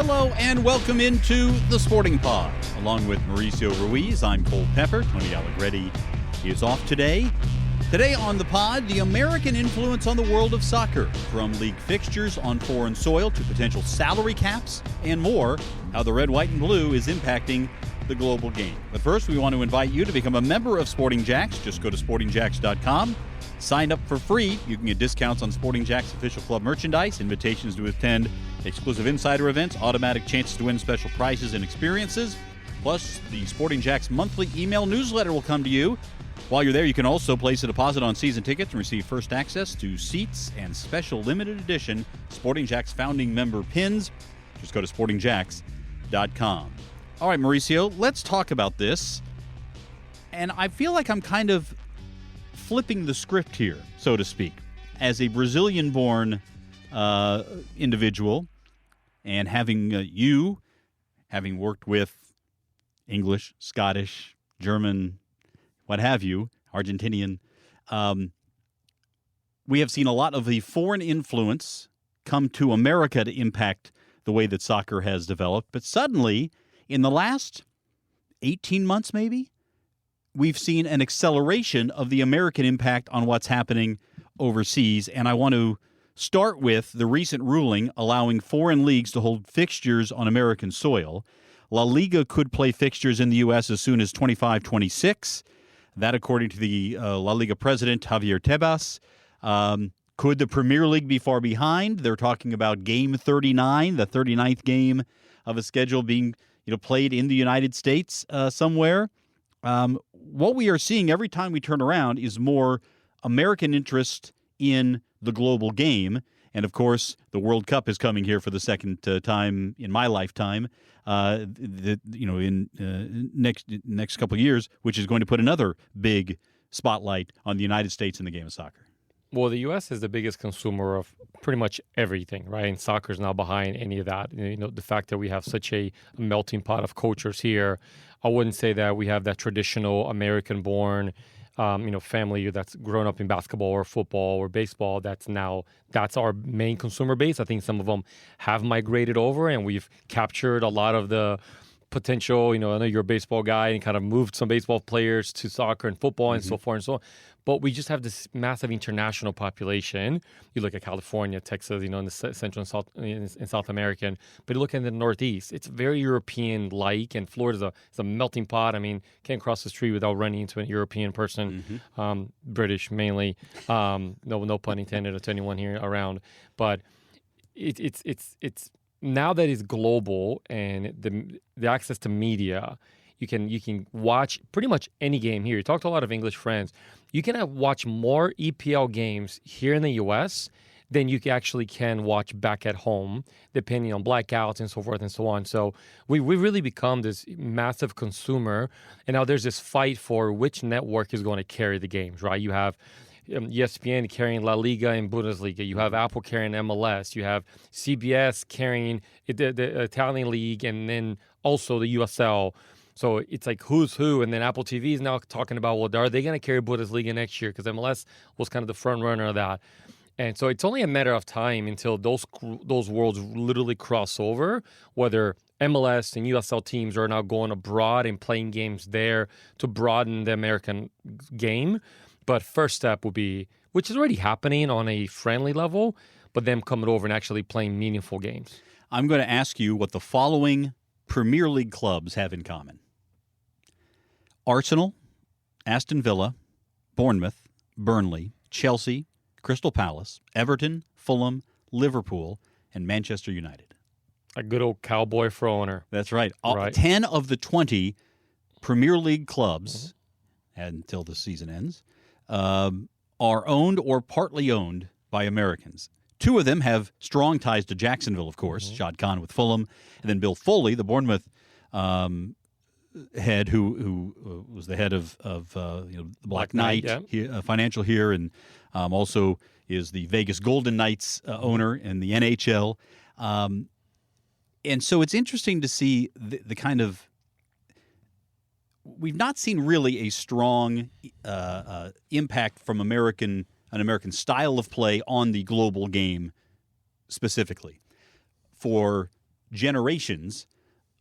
Hello and welcome into the Sporting Pod. Along with Mauricio Ruiz, I'm Cole Pepper. Tony Allegretti is off today. Today on the pod, the American influence on the world of soccer, from league fixtures on foreign soil to potential salary caps and more, how the red, white, and blue is impacting the global game. But first, we want to invite you to become a member of Sporting Jacks. Just go to sportingjacks.com. Sign up for free. You can get discounts on Sporting Jacks official club merchandise, invitations to attend exclusive insider events, automatic chances to win special prizes and experiences. Plus, the Sporting Jacks monthly email newsletter will come to you. While you're there, you can also place a deposit on season tickets and receive first access to seats and special limited edition Sporting Jacks founding member pins. Just go to sportingjacks.com. All right, Mauricio, let's talk about this. And I feel like I'm kind of flipping the script here, so to speak. As a Brazilian-born individual, and having worked with English, Scottish, German, what have you, Argentinian, we have seen a lot of the foreign influence come to America to impact the way that soccer has developed. But suddenly, in the last 18 months maybe, we've seen an acceleration of the American impact on what's happening overseas. And I want to start with the recent ruling allowing foreign leagues to hold fixtures on American soil. La Liga could play fixtures in the U.S. as soon as 25-26. That, according to the La Liga president, Javier Tebas. Could the Premier League be far behind? They're talking about Game 39, the 39th game of a schedule being played in the United States somewhere. What we are seeing every time we turn around is more American interest in the global game. And, of course, the World Cup is coming here for the second time in my lifetime, in next couple of years, which is going to put another big spotlight on the United States in the game of soccer. Well, the U.S. is the biggest consumer of pretty much everything, right? And soccer is not behind any of that. The fact that we have such a melting pot of cultures here, I wouldn't say that we have that traditional American-born family that's grown up in basketball or football or baseball. That's our main consumer base. I think some of them have migrated over, and we've captured a lot of the potential. I know you're a baseball guy and kind of moved some baseball players to soccer and football and so forth and so on. But we just have this massive international population. You look at California, Texas, in the Central and South, in South American. But you look at the Northeast, it's very European-like, and Florida's a melting pot. I mean, can't cross the street without running into a European person, British mainly. No pun intended to anyone here around. But it's now that it's global and the access to media. You can watch pretty much any game here. You talk to a lot of English friends. You can watch more EPL games here in the U.S. than you actually can watch back at home, depending on blackouts and so forth and so on. So we really become this massive consumer, and now there's this fight for which network is going to carry the games, right? You have ESPN carrying La Liga and Bundesliga. You have Apple carrying MLS. You have CBS carrying the Italian league, and then also the USL. So it's like who's who, and then Apple TV is now talking about, well, are they going to carry Bundesliga next year? Because MLS was kind of the front runner of that. And so it's only a matter of time until those worlds literally cross over, whether MLS and USL teams are now going abroad and playing games there to broaden the American game. But first step would be, which is already happening on a friendly level, but them coming over and actually playing meaningful games. I'm going to ask you what the following Premier League clubs have in common. Arsenal, Aston Villa, Bournemouth, Burnley, Chelsea, Crystal Palace, Everton, Fulham, Liverpool, and Manchester United. A good old cowboy for owner. That's right. 10 of the 20 Premier League clubs, until the season ends, are owned or partly owned by Americans. Two of them have strong ties to Jacksonville, of course, Shad Khan with Fulham, and then Bill Foley, the Bournemouth head who was the head of the Black Knight Financial here, and also is the Vegas Golden Knights owner in the NHL. And so it's interesting to see the kind of we've not seen really a strong impact from an American style of play on the global game specifically. For generations,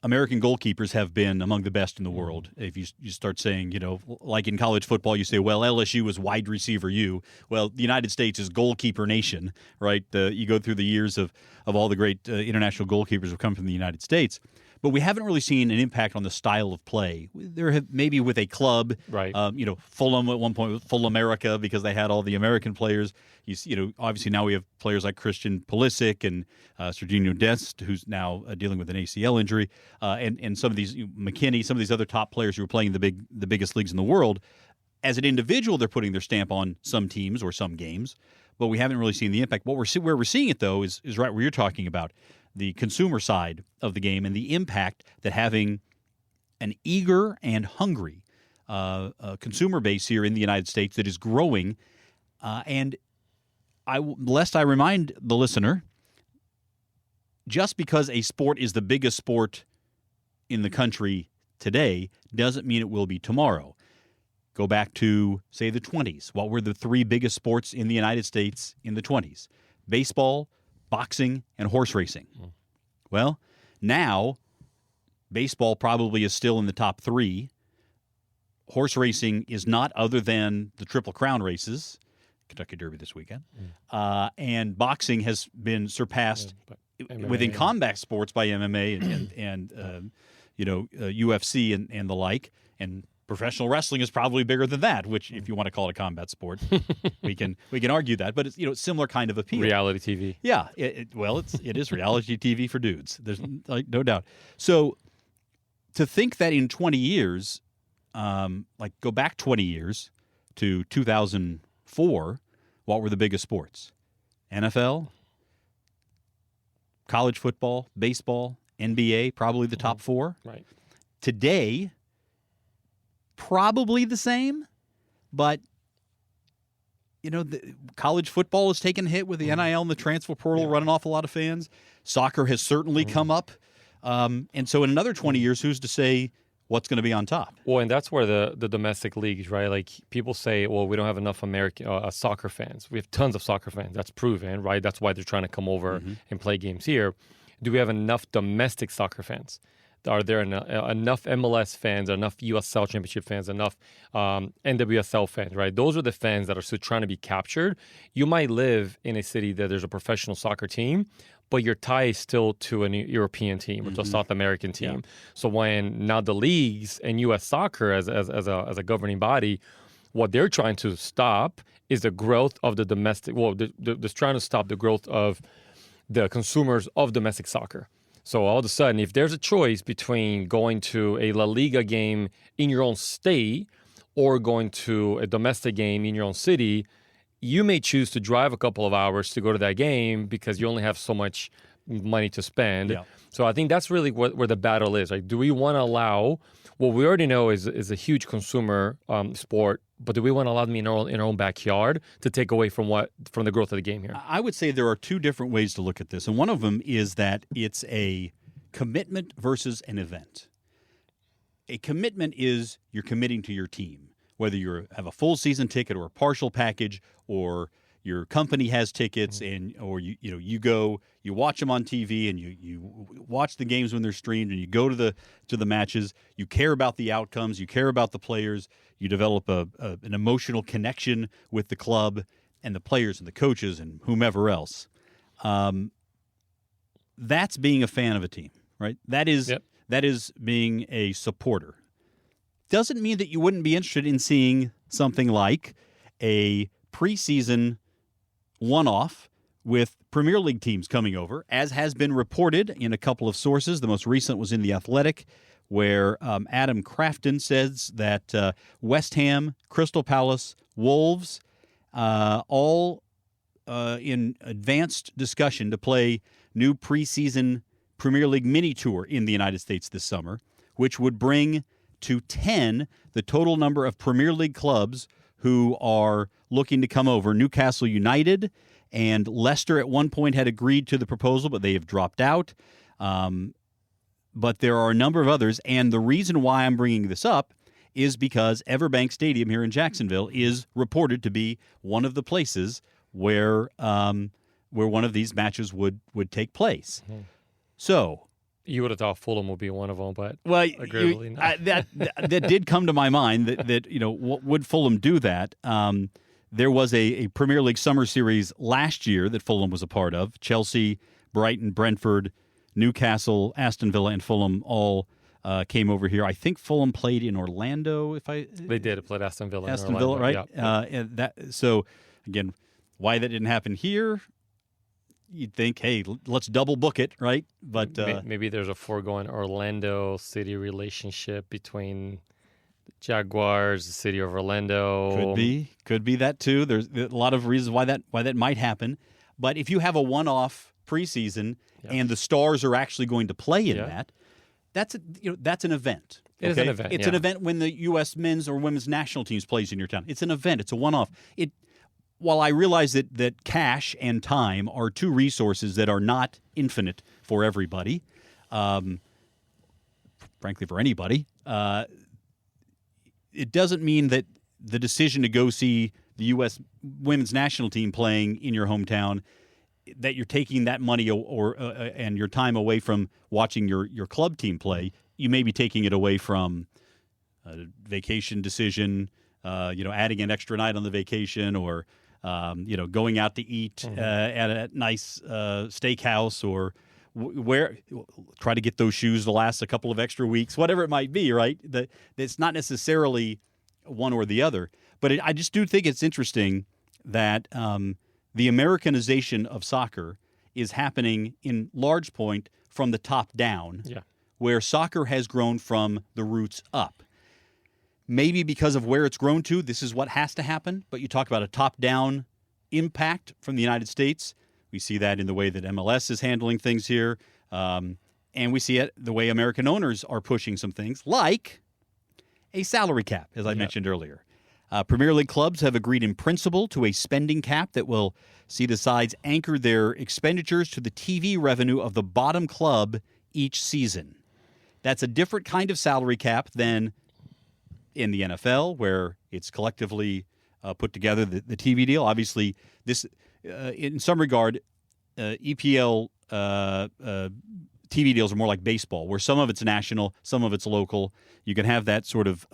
American goalkeepers have been among the best in the world. If you start saying, like in college football, you say, well, LSU is wide receiver U. Well, the United States is goalkeeper nation, right? You go through the years of all the great international goalkeepers who've come from the United States. But we haven't really seen an impact on the style of play. There have maybe with a club, Right. Fulham at one point, Full America, because they had all the American players. Obviously now we have players like Christian Pulisic and Serginho Dest, who's now dealing with an ACL injury, and some of these McKinney, some of these other top players who are playing the biggest leagues in the world. As an individual, they're putting their stamp on some teams or some games, but we haven't really seen the impact. Where we're seeing it though is right where you're talking about. The consumer side of the game and the impact that having an eager and hungry consumer base here in the United States that is growing. And lest I remind the listener, just because a sport is the biggest sport in the country today doesn't mean it will be tomorrow. Go back to, say, the 20s. What were the three biggest sports in the United States in the 20s? Baseball, boxing, and horse racing. Well, now baseball probably is still in the top three. Horse racing is not, other than the Triple Crown races, Kentucky Derby this weekend, and boxing has been surpassed within combat sports by MMA and UFC and the like. And professional wrestling is probably bigger than that, which, if you want to call it a combat sport, we can argue that. But it's similar kind of appeal. Reality TV. Yeah, it is reality TV for dudes. There's no doubt. So to think that in 20 years, go back 20 years to 2004, what were the biggest sports? NFL, college football, baseball, NBA, probably the top four. Right. Today, probably the same, but the college football has taken a hit with the NIL and the transfer portal running off a lot of fans. Soccer has certainly come up, and so in another 20 years, who's to say what's going to be on top? Well, and that's where the domestic leagues, right? Like, people say, well, we don't have enough American soccer fans. We have tons of soccer fans. That's proven, right? That's why they're trying to come over and play games here. Do we have enough domestic soccer fans? Are there enough MLS fans, enough USL Championship fans, enough NWSL fans, right? Those are the fans that are still trying to be captured. You might live in a city that there's a professional soccer team, but your tie is still to a European team or to a South American team. Yeah. So when now the leagues and U.S. soccer as a governing body, what they're trying to stop is the growth of the domestic. Well, they're trying to stop the growth of the consumers of domestic soccer. So all of a sudden, if there's a choice between going to a La Liga game in your own state or going to a domestic game in your own city, you may choose to drive a couple of hours to go to that game because you only have so much money to spend. Yeah. So I think that's really where the battle is. Like, do we want to allow what we already know is a huge consumer sport, but do we want to allow them in our own backyard to take away from the growth of the game here? I would say there are two different ways to look at this, and one of them is that it's a commitment versus an event. A commitment is you're committing to your team, whether you have a full season ticket or a partial package, or your company has tickets, or you go, you watch them on TV, and you watch the games when they're streamed, and you go to the matches. You care about the outcomes, you care about the players, you develop an emotional connection with the club and the players and the coaches and whomever else. That's being a fan of a team, right? That is being a supporter. Doesn't mean that you wouldn't be interested in seeing something like a preseason one-off with Premier League teams coming over, as has been reported in a couple of sources. The most recent was in The Athletic, where Adam Crafton says that West Ham, Crystal Palace, Wolves, all in advanced discussion to play new preseason Premier League mini tour in the United States this summer, which would bring to 10 the total number of Premier League clubs who are looking to come over. Newcastle United and Leicester at one point had agreed to the proposal, but they have dropped out. But there are a number of others, and the reason why I'm bringing this up is because Everbank Stadium here in Jacksonville is reported to be one of the places where one of these matches would take place. Mm-hmm. So You would have thought Fulham would be one of them, but Well, agreeably not. that did come to my mind that would Fulham do that? There was a Premier League summer series last year that Fulham was a part of. Chelsea, Brighton, Brentford, Newcastle, Aston Villa, and Fulham all came over here. I think Fulham played in Orlando. They did play Aston Villa. Aston Villa, right? Yeah. So again, why that didn't happen here? You'd think, hey, let's double book it, right? But maybe there's a foregone Orlando City relationship between the Jaguars, the city of Orlando. Could be that too. There's a lot of reasons why that might happen. But if you have a one-off preseason and the stars are actually going to play in that's an event. It is an event. It's an event when the U.S. men's or women's national teams plays in your town. It's an event. It's a one-off. While I realize that cash and time are two resources that are not infinite for everybody, frankly for anybody, it doesn't mean that the decision to go see the U.S. women's national team playing in your hometown, that you're taking that money and your time away from watching your club team play. You may be taking it away from a vacation decision, adding an extra night on the vacation, or going out to eat at a nice steakhouse, or where try to get those shoes to last a couple of extra weeks, whatever it might be, right? It's not necessarily one or the other. But I just do think it's interesting that the Americanization of soccer is happening in large point from the top down, where soccer has grown from the roots up. Maybe because of where it's grown to, this is what has to happen. But you talk about a top-down impact from the United States. We see that in the way that MLS is handling things here. And we see it the way American owners are pushing some things, like a salary cap, as I mentioned earlier. Premier League clubs have agreed in principle to a spending cap that will see the sides anchor their expenditures to the TV revenue of the bottom club each season. That's a different kind of salary cap than in the NFL, where it's collectively put together, the TV deal. Obviously, this, in some regard, EPL TV deals are more like baseball, where some of it's national, some of it's local. You can have that sort of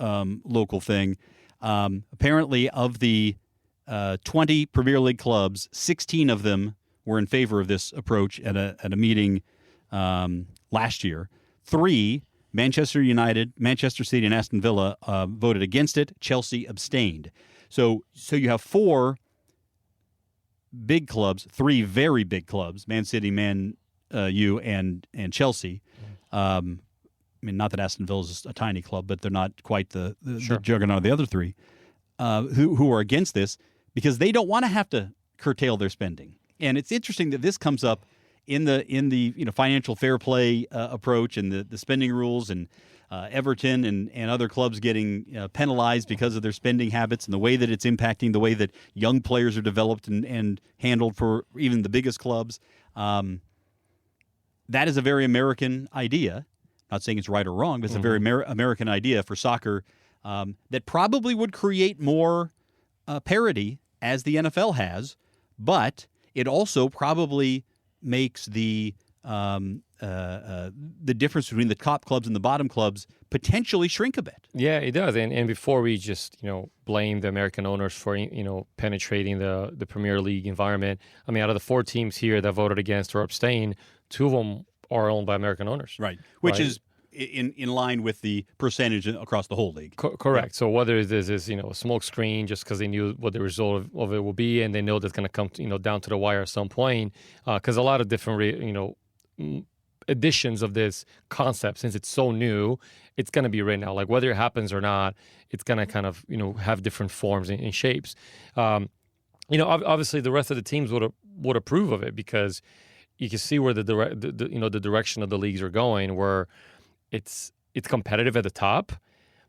local thing. Apparently, of the 20 Premier League clubs, 16 of them were in favor of this approach at a meeting last year. 3, Manchester United, Manchester City, and Aston Villa voted against it. Chelsea abstained. So you have 4 big clubs, 3 very big clubs: Man City, Man U, and Chelsea. I mean, not that Aston Villa is a tiny club, but they're not quite the juggernaut of the other 3 who are against this because they don't want to have to curtail their spending. And it's interesting that this comes up in the financial fair play approach and the spending rules, and Everton and other clubs getting penalized because of their spending habits and the way that it's impacting the way that young players are developed and handled for even the biggest clubs. That is a very American idea. Not saying it's right or wrong, but it's a very American idea for soccer that probably would create more parity, as the NFL has, but it also probably makes the difference between the top clubs and the bottom clubs potentially shrink a bit. Yeah, it does. And before we just blame the American owners for penetrating the Premier League environment, I mean, out of the 4 teams here that voted against or abstained, 2 of them are owned by American owners. Right. Which is in line with the percentage across the whole league. Correct. Yeah. So whether this is a smoke screen just because they knew what the result of it will be, and they know that's going to come down to the wire at some point, because a lot of different editions of this concept, since it's so new, it's going to be right now. Like whether it happens or not, it's going to kind of have different forms and shapes. Obviously the rest of the teams would approve of it because you can see where the direction of the leagues are going, where it's competitive at the top.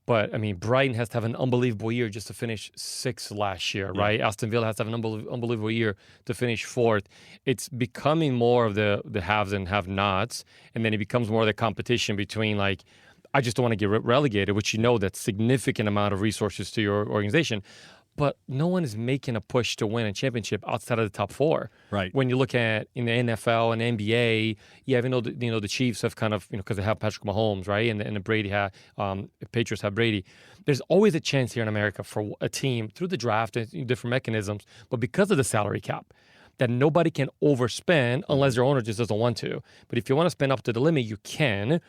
But, I mean, Brighton has to have an unbelievable year just to finish 6th last year, right? Aston Villa has to have an unbelievable year to finish 4th. It's becoming more of the haves and have-nots, and then it becomes more of the competition between, like, I just don't want to get relegated, which that's significant amount of resources to your organization. but no one is making a push to win a championship outside of the top four. Right. When you look at in the NFL and NBA, yeah, even though the Chiefs have kind of because they have Patrick Mahomes, right, and the Brady Patriots have Brady. There's always a chance here in America for a team through the draft and different mechanisms, but because of the salary cap, that nobody can overspend unless their owner just doesn't want to. But if you want to spend up to the limit, you can,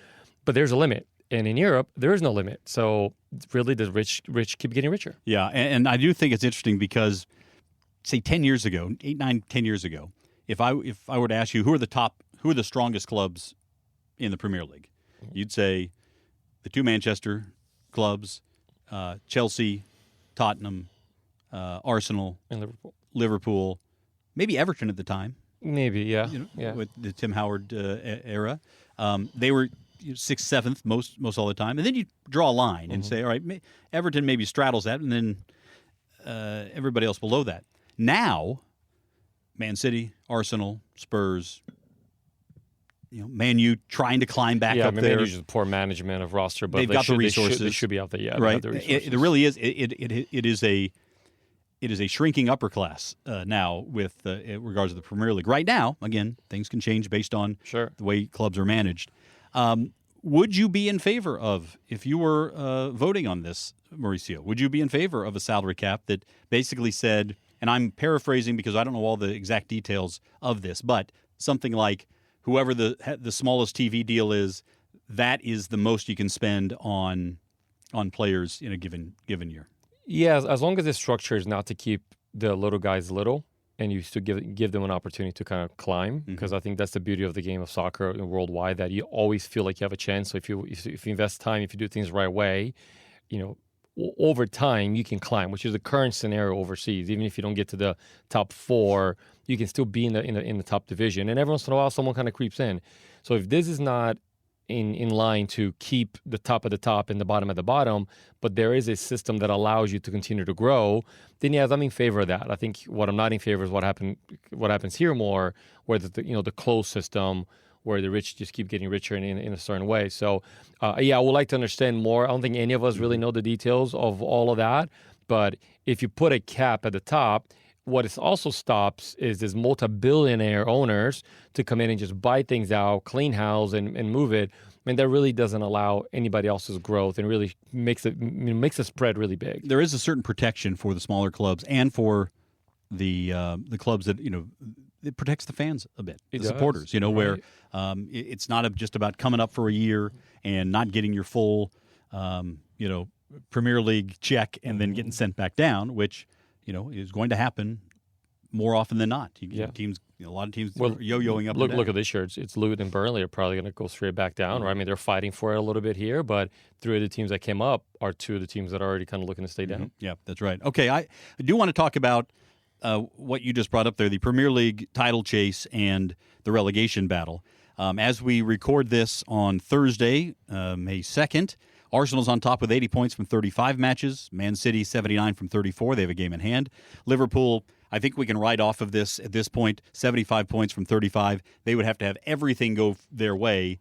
but there's a limit. And in Europe, there is no limit. So really, the rich keep getting richer. Yeah, and I do think it's interesting because, say, 10 years ago, 8, 9, 10 years ago, if I were to ask you who are the strongest clubs in the Premier League, you'd say the two Manchester clubs, Chelsea, Tottenham, Arsenal, And Liverpool, maybe Everton at the time. maybe, yeah. With the Tim Howard era. They were 6th, 7th most all the time. And then you draw a line and say, all right, Everton maybe straddles that, and then everybody else below that. Now, Man City, Arsenal, Spurs, Man U trying to climb back up there. Man U's just poor management of roster, but they've got the resources. They should be out there, yeah. Right. They have the resources. It really is. It is a shrinking upper class now with in regards to the Premier League. Right now, again, things can change based on the way clubs are managed. Would you be in favor of, if you were voting on this, Mauricio, would you be in favor of a salary cap that basically said, and I'm paraphrasing because I don't know all the exact details of this, but something like whoever the smallest TV deal is, that is the most you can spend on players in a given year? Yeah, as long as the structure is not to keep the little guys little, and you still give them an opportunity to kind of climb, because I think that's the beauty of the game of soccer worldwide, that you always feel like you have a chance. So if you invest time, if you do things the right way, over time you can climb, which is the current scenario overseas. Even if you don't get to the top four, you can still be in the top division. And every once in a while, someone kind of creeps in. So if this is not in line to keep the top of the top and the bottom of the bottom, but there is a system that allows you to continue to grow, then yes, I'm in favor of that. I think what I'm not in favor is what happens here more, where the closed system, where the rich just keep getting richer in a certain way. So I would like to understand more. I don't think any of us really know the details of all of that, but if you put a cap at the top, what it also stops is these multi-billionaire owners to come in and just buy things out, clean house, and move it. I mean, that really doesn't allow anybody else's growth and really makes the spread really big. There is a certain protection for the smaller clubs and for the clubs that, it protects the fans a bit, the supporters, where it's not just about coming up for a year and not getting your full, Premier League check and then getting sent back down, which is going to happen more often than not. Teams, a lot of teams yo-yoing up. Look at this year. It's Luton and Burnley are probably going to go straight back down. Right? I mean, they're fighting for it a little bit here, but 3 of the teams that came up are 2 of the teams that are already kind of looking to stay down. Yeah, that's right. Okay, I do want to talk about what you just brought up there, the Premier League title chase and the relegation battle. As we record this on Thursday, May 2nd, Arsenal's on top with 80 points from 35 matches. Man City, 79 from 34. They have a game in hand. Liverpool, I think we can write off of this at this point, 75 points from 35. They would have to have everything go their way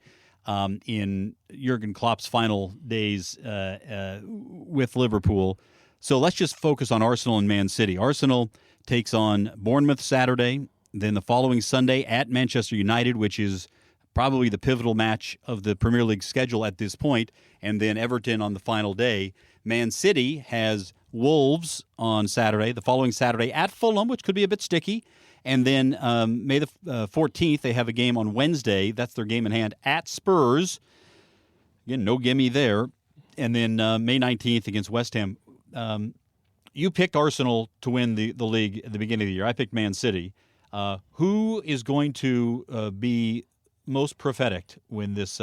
in Jurgen Klopp's final days with Liverpool. So let's just focus on Arsenal and Man City. Arsenal takes on Bournemouth Saturday, then the following Sunday at Manchester United, which is probably the pivotal match of the Premier League schedule at this point, and then Everton on the final day. Man City has Wolves on Saturday, the following Saturday at Fulham, which could be a bit sticky, and then May the 14th, they have a game on Wednesday. That's their game in hand at Spurs. Again, no gimme there. And then May 19th against West Ham. You picked Arsenal to win the league at the beginning of the year. I picked Man City. Who is going to be most prophetic when this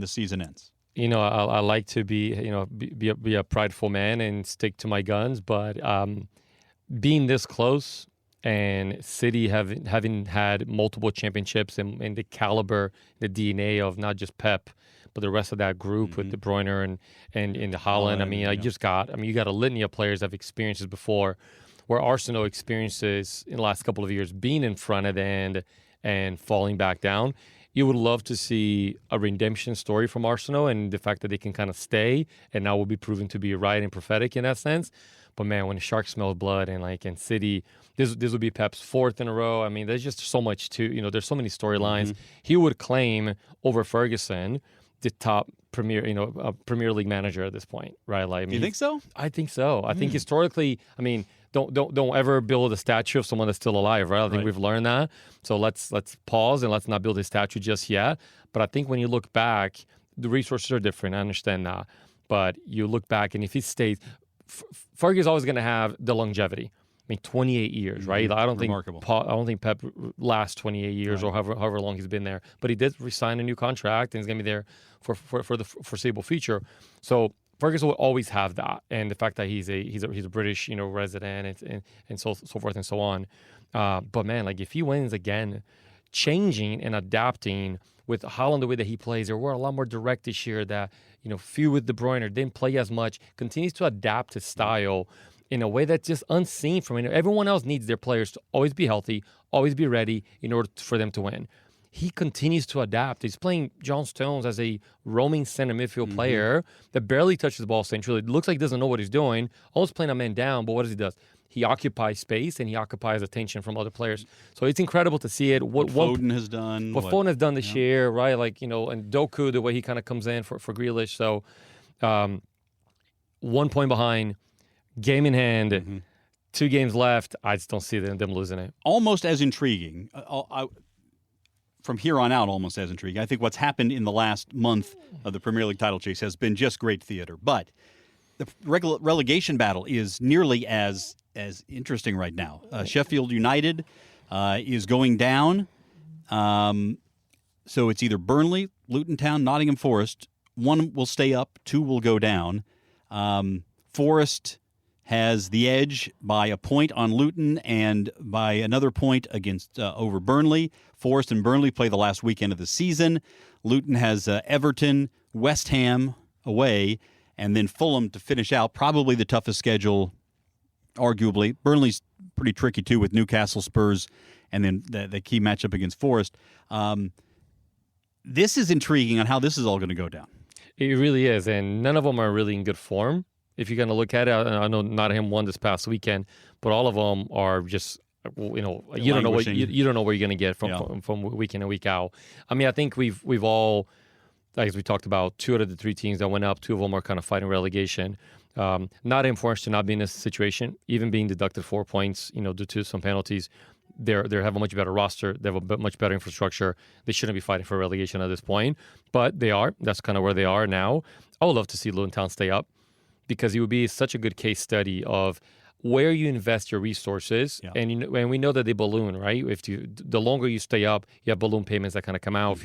season ends? I like to be a prideful man and stick to my guns, but being this close and City having had multiple championships and the caliber, the DNA of not just Pep, but the rest of that group with De Bruyne and in Haaland. You got a litany of players that have experiences before, where Arsenal experiences in the last couple of years being in front of the end and falling back down. You would love to see a redemption story from Arsenal and the fact that they can kind of stay and now will be proven to be right and prophetic in that sense. But man, when the Sharks smell blood and City, this would be Pep's 4th in a row. I mean, there's just so much there's so many storylines. He would claim over Ferguson the top Premier League manager at this point, right? Like, I mean, Do you think so? I think so. I think historically, I mean, don't ever build a statue of someone that's still alive, right? I think we've learned that. So let's pause and let's not build a statue just yet. But I think when you look back, the resources are different. I understand that. But you look back, and if he stays, Fergie's always going to have the longevity. I mean, 28 years, right? I don't think Pep lasts 28 years or however long he's been there. But he did resign a new contract, and he's going to be there for the foreseeable future. So Ferguson will always have that, and the fact that he's a British resident and so forth and so on. But man, like if he wins again, changing and adapting with Haaland the way that he plays, there were a lot more direct this year. That few with De Bruyne didn't play as much. Continues to adapt his style in a way that's just unseen from him. Everyone else needs their players to always be healthy, always be ready in order for them to win. He continues to adapt. He's playing John Stones as a roaming center midfield player that barely touches the ball centrally. It looks like he doesn't know what he's doing, almost playing a man down, but what does he do? He occupies space and he occupies attention from other players. So it's incredible to see it. What Foden has done. What Foden has done this year, right? Like, and Doku, the way he kind of comes in for Grealish. So 1 point behind, game in hand, 2 games left. I just don't see them losing it. Almost as intriguing. From here on out, almost as intriguing. I think what's happened in the last month of the Premier League title chase has been just great theater. But the relegation battle is nearly as interesting right now. Sheffield United is going down. So it's either Burnley, Luton Town, Nottingham Forest. 1 will stay up, 2 will go down. Forest has the edge by a point on Luton and by another point against over Burnley. Forest and Burnley play the last weekend of the season. Luton has Everton, West Ham away, and then Fulham to finish out. Probably the toughest schedule, arguably. Burnley's pretty tricky, too, with Newcastle, Spurs, and then the key matchup against Forest. This is intriguing on how this is all going to go down. It really is, and none of them are really in good form. If you're going to look at it, I know Nottingham won this past weekend, but all of them are just, you don't know what you don't know where you're going to get from week in and week out. I mean, I think we've all, as we talked about, 2 out of the 3 teams that went up, 2 of them are kind of fighting relegation. Nottingham Forest to not be in this situation, even being deducted 4 points, due to some penalties. They have a much better roster. They have a much better infrastructure. They shouldn't be fighting for relegation at this point, but they are. That's kind of where they are now. I would love to see Luton Town stay up, because it would be such a good case study of where you invest your resources, and we know that they balloon, right? The longer you stay up, you have balloon payments that kind of come out.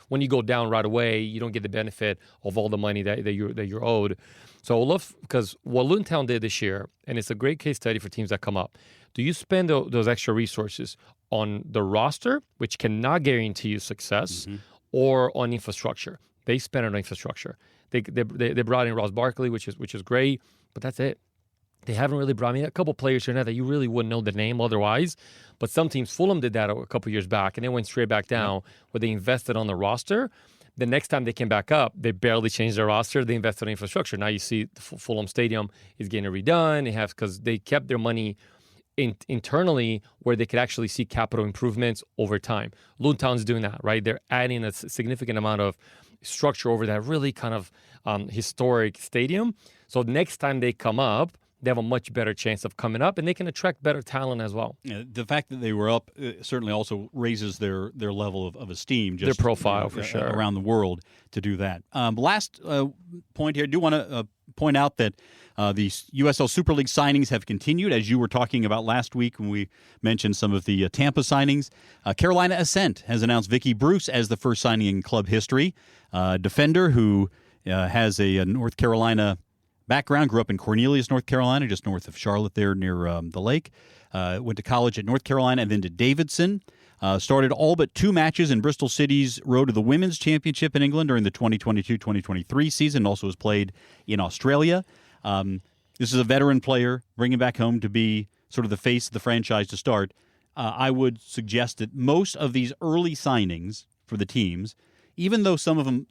When you go down right away, you don't get the benefit of all the money that you're owed. So I love, because what Luton Town did this year, and it's a great case study for teams that come up. Do you spend those extra resources on the roster, which cannot guarantee you success, or on infrastructure? They spend on infrastructure. They brought in Ross Barkley, which is great, but that's it. They haven't really brought me a couple players here now that you really wouldn't know the name otherwise. But some teams, Fulham did that a couple years back, and they went straight back down where they invested on the roster. The next time they came back up, they barely changed their roster. They invested in infrastructure. Now you see the Fulham Stadium is getting redone. Because they kept their money internally where they could actually see capital improvements over time. Luton Town's doing that, right? They're adding a significant amount of structure over that really kind of historic stadium. So next time they come up, they have a much better chance of coming up, and they can attract better talent as well. Yeah, the fact that they were up certainly also raises their level of esteem. Just, their profile, for sure. Around the world to do that. Last point here, I do want to point out that the USL Super League signings have continued, as you were talking about last week when we mentioned some of the Tampa signings. Carolina Ascent has announced Vicky Bruce as the first signing in club history. Defender who has a North Carolina background, grew up in Cornelius, North Carolina, just north of Charlotte there near the lake. Went to college at North Carolina and then to Davidson. Started all but 2 matches in Bristol City's road to the Women's Championship in England during the 2022-2023 season. Also has played in Australia. This is a veteran player, bringing back home to be sort of the face of the franchise to start. I would suggest that most of these early signings for the teams, even though some of them,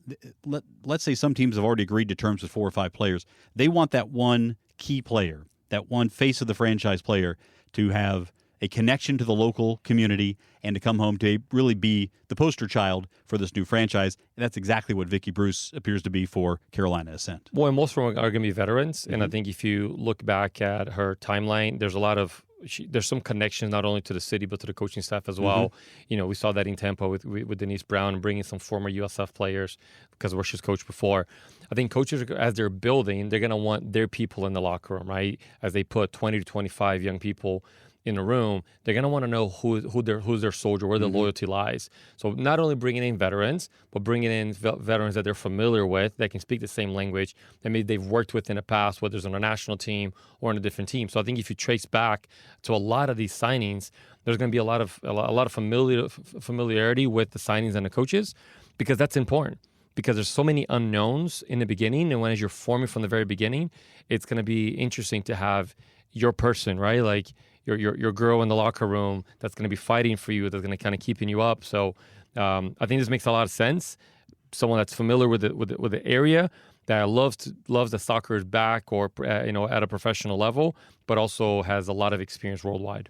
let's say some teams have already agreed to terms with 4 or 5 players, they want that one key player, that one face of the franchise player to have a connection to the local community and to come home to really be the poster child for this new franchise. And that's exactly what Vicky Bruce appears to be for Carolina Ascent. Well, and most of them are going to be veterans. And I think if you look back at her timeline, there's a lot of there's some connections not only to the city but to the coaching staff as well. You know, we saw that in Tampa with Denise Brown and bringing some former USF players because of where she's coached before. I think coaches, as they're building, they're going to want their people in the locker room, right? As they put 20 to 25 young people in a room, they're going to want to know who's their soldier, where the loyalty lies. So not only bringing in veterans, but bringing in veterans that they're familiar with, that can speak the same language, that maybe they've worked with in the past, whether it's on a national team or on a different team. So I think if you trace back to a lot of these signings, there's going to be a lot of familiarity with the signings and the coaches, because that's important. Because there's so many unknowns in the beginning, and as you're forming from the very beginning, it's going to be interesting to have your person, right? Like your girl in the locker room that's going to be fighting for you, that's going to kind of keeping you up. So I think this makes a lot of sense. Someone that's familiar with the area, that loves that soccer is back, or at a professional level, but also has a lot of experience worldwide.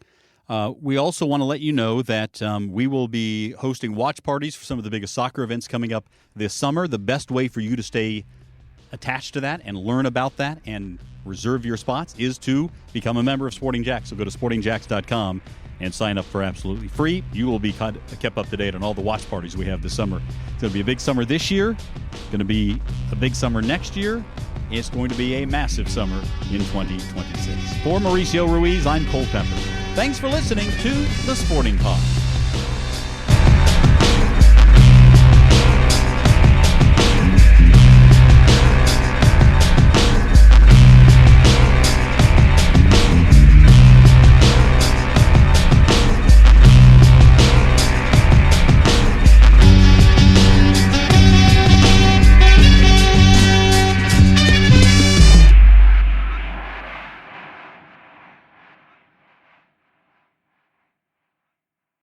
We also want to let you know that we will be hosting watch parties for some of the biggest soccer events coming up this summer. The best way for you to stay attached to that and learn about that and reserve your spots is to become a member of Sporting Jacks. So go to sportingjacks.com and sign up for absolutely free. You will be kept up to date on all the watch parties we have this summer. It's going to be a big summer this year. It's going to be a big summer next year. It's going to be a massive summer in 2026. For Mauricio Ruiz, I'm Cole Pepper. Thanks for listening to The Sporting Pod.